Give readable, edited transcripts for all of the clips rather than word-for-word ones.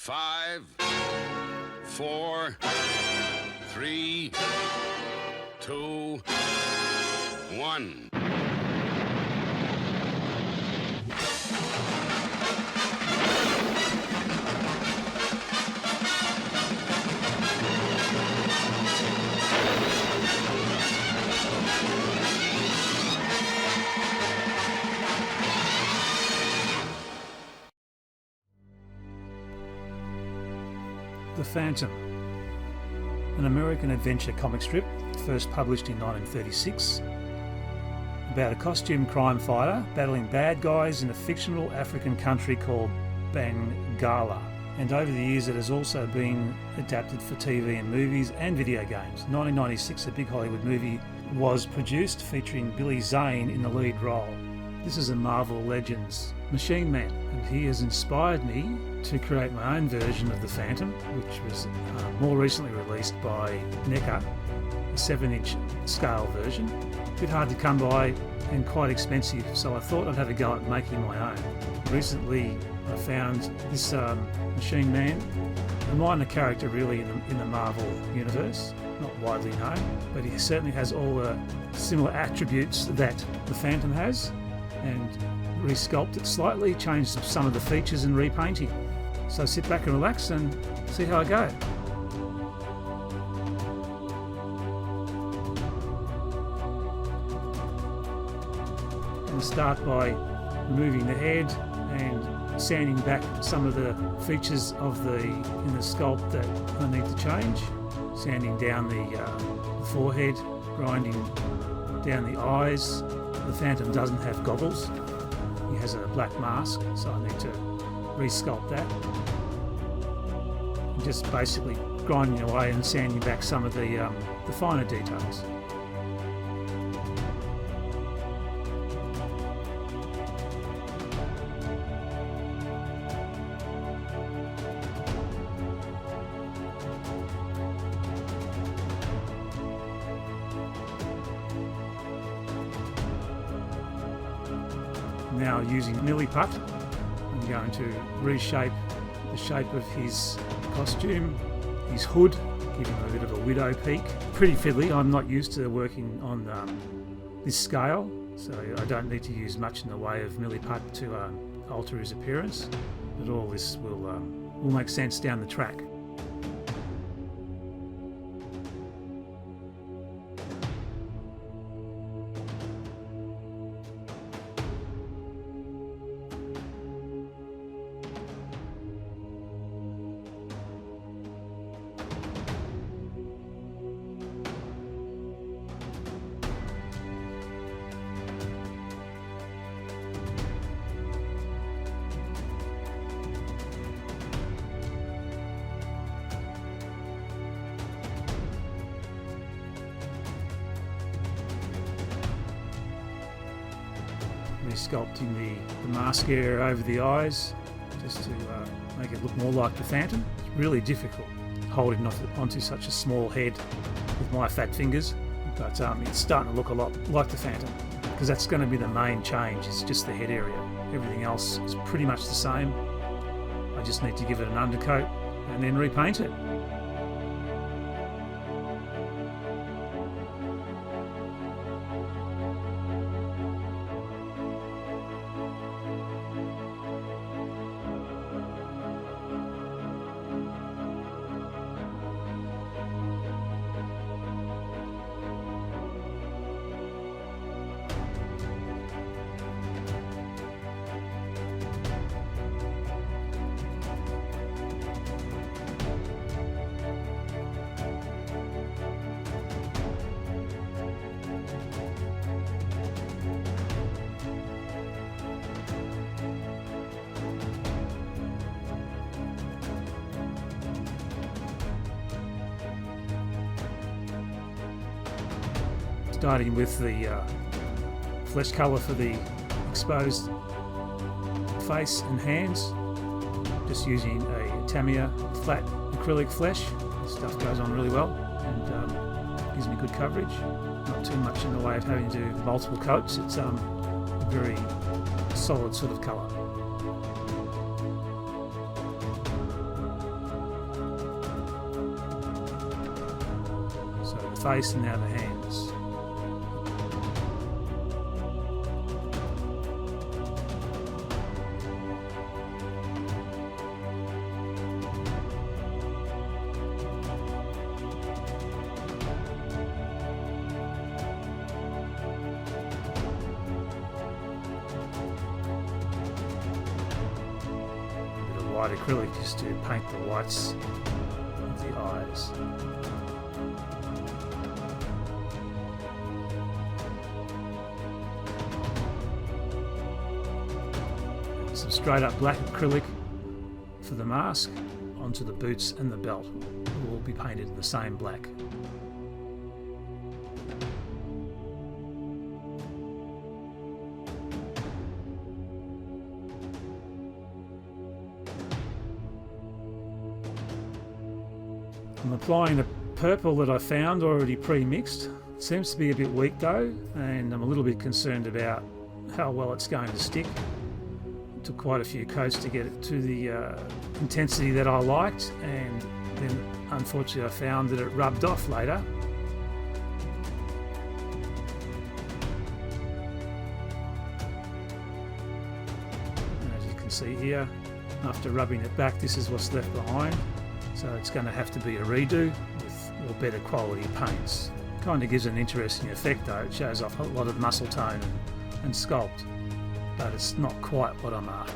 5, 4, 3, 2, 1. The Phantom, an American adventure comic strip first published in 1936 about a costume crime fighter battling bad guys in a fictional African country called Bangala. And over the years it has also been adapted for TV and movies and video games. 1996, a big Hollywood movie was produced featuring Billy Zane in the lead role. This is a Marvel Legends Machine Man, and he has inspired me to create my own version of the Phantom, which was more recently released by NECA, a 7-inch scale version. A bit hard to come by and quite expensive, so I thought I'd have a go at making my own. Recently I found this Machine Man, a minor character really in the Marvel universe, not widely known, but he certainly has all the similar attributes that the Phantom has, and resculpt it slightly, change some of the features and repainting. So sit back and relax and see how I go. I'm going to start by removing the head and sanding back some of the features in the sculpt that I need to change. Sanding down the forehead, grinding down the eyes. The Phantom doesn't have goggles. He has a black mask, so I need to resculpt that. And just basically grinding away and sanding back some of the finer details. Now using Milliput, I'm going to reshape the shape of his costume, his hood, giving him a bit of a widow peak. Pretty fiddly. I'm not used to working on this scale, so I don't need to use much in the way of Milliput to alter his appearance, but all this will make sense down the track. Resculpting the mask area over the eyes, just to make it look more like the Phantom. It's really difficult holding onto such a small head with my fat fingers, but it's starting to look a lot like the Phantom, because that's going to be the main change, it's just the head area. Everything else is pretty much the same. I just need to give it an undercoat and then repaint it. Starting with the flesh colour for the exposed face and hands, just using a Tamiya flat acrylic flesh. This stuff goes on really well and gives me good coverage. Not too much in the way of having to do multiple coats. It's a very solid sort of colour. face and now the hands. White acrylic just to paint the whites of the eyes. Some straight up black acrylic for the mask onto the boots and the belt. Will all be painted in the same black. I'm applying the purple that I found already pre-mixed. It seems to be a bit weak though, and I'm a little bit concerned about how well it's going to stick. It took quite a few coats to get it to the intensity that I liked, and then unfortunately I found that it rubbed off later. As you can see here, after rubbing it back, this is what's left behind. So it's going to have to be a redo with more better quality paints. Kind of gives an interesting effect though. It shows off a lot of muscle tone and sculpt, but it's not quite what I'm after.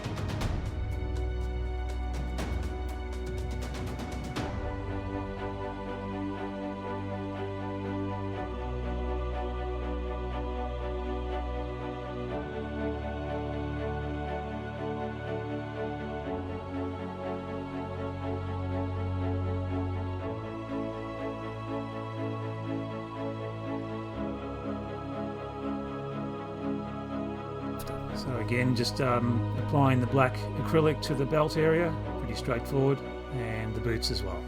So again, just applying the black acrylic to the belt area, pretty straightforward, and the boots as well.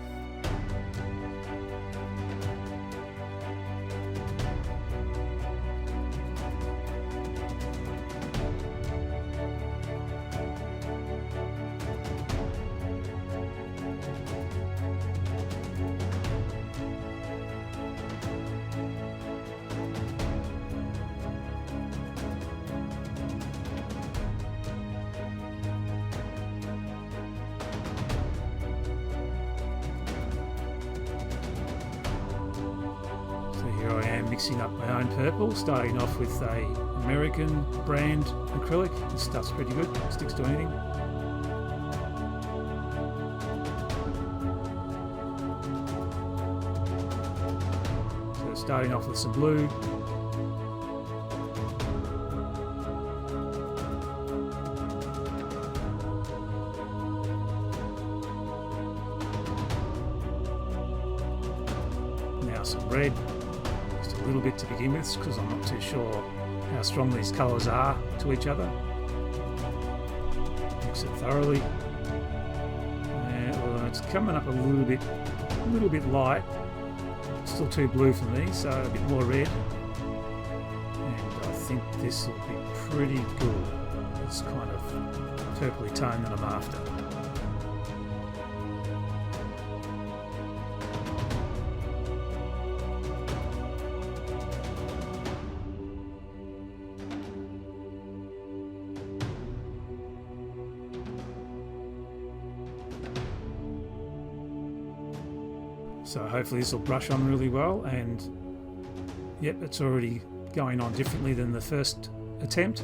Here I am mixing up my own purple, starting off with a American brand acrylic. This stuff's pretty good, sticks to anything. So starting off with some blue. Now some red. A little bit to begin with because I'm not too sure how strong these colours are to each other. Mix it thoroughly. Well, it's coming up a little bit light. Still too blue for me, so a bit more red. And I think this will be pretty good. It's kind of purpley tone that I'm after. So hopefully this will brush on really well, and yep, it's already going on differently than the first attempt.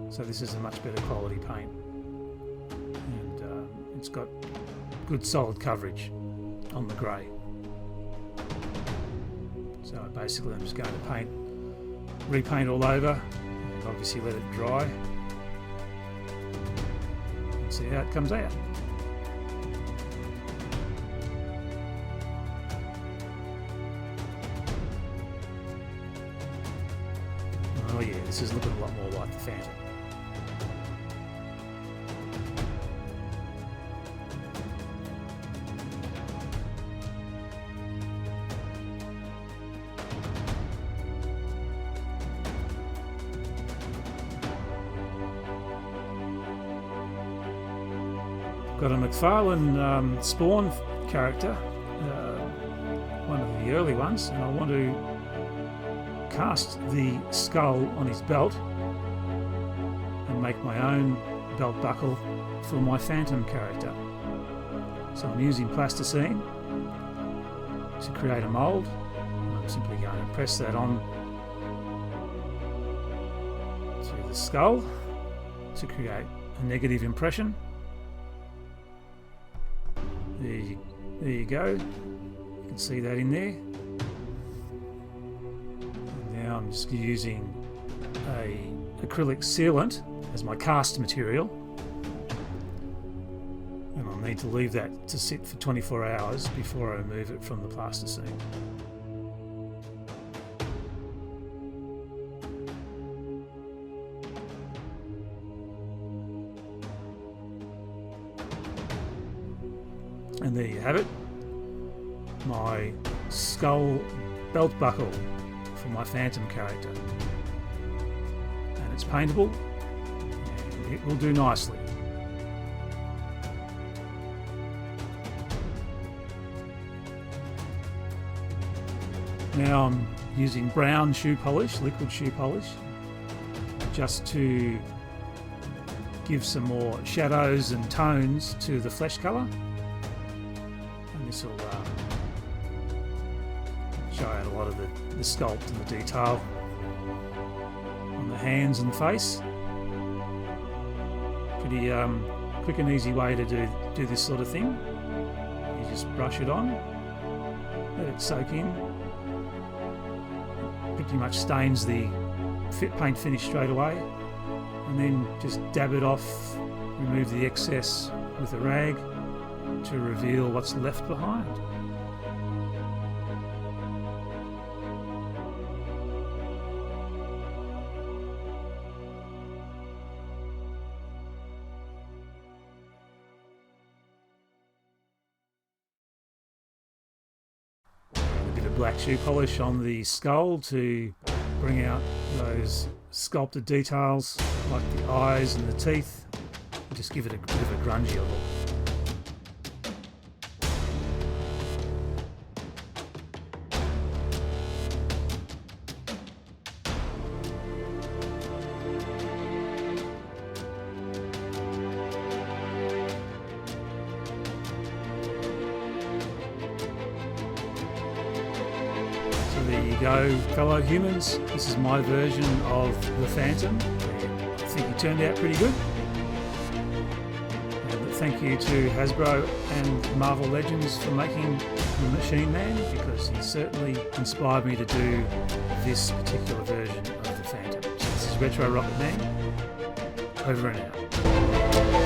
So this is a much better quality paint, and it's got good solid coverage on the grey. So basically I'm just going to repaint all over, and obviously let it dry and see how it comes out. Oh yeah, this is looking a lot more like the Phantom. Got a McFarlane Spawn character, one of the early ones, and I want to cast the skull on his belt and make my own belt buckle for my Phantom character. So I'm using plasticine to create a mould. I'm simply going to press that on to the skull to create a negative impression. There you go. You can see that in there. And now I'm just using a acrylic sealant as my cast material. And I'll need to leave that to sit for 24 hours before I remove it from the plasticine. And there you have it, my skull belt buckle for my Phantom character. And it's paintable, and it will do nicely. Now I'm using brown shoe polish, liquid shoe polish, just to give some more shadows and tones to the flesh colour. This will show out a lot of the sculpt and the detail on the hands and face. Pretty quick and easy way to do this sort of thing. You just brush it on, let it soak in. It pretty much stains the paint finish straight away, and then just dab it off, remove the excess with a rag to reveal what's left behind. A bit of black shoe polish on the skull to bring out those sculpted details like the eyes and the teeth, and just give it a bit of a grungier look. There you go, fellow humans. This is my version of the Phantom. I think it turned out pretty good. And thank you to Hasbro and Marvel Legends for making the Machine Man, because he certainly inspired me to do this particular version of the Phantom. So this is Retro Rocket Man, over and out.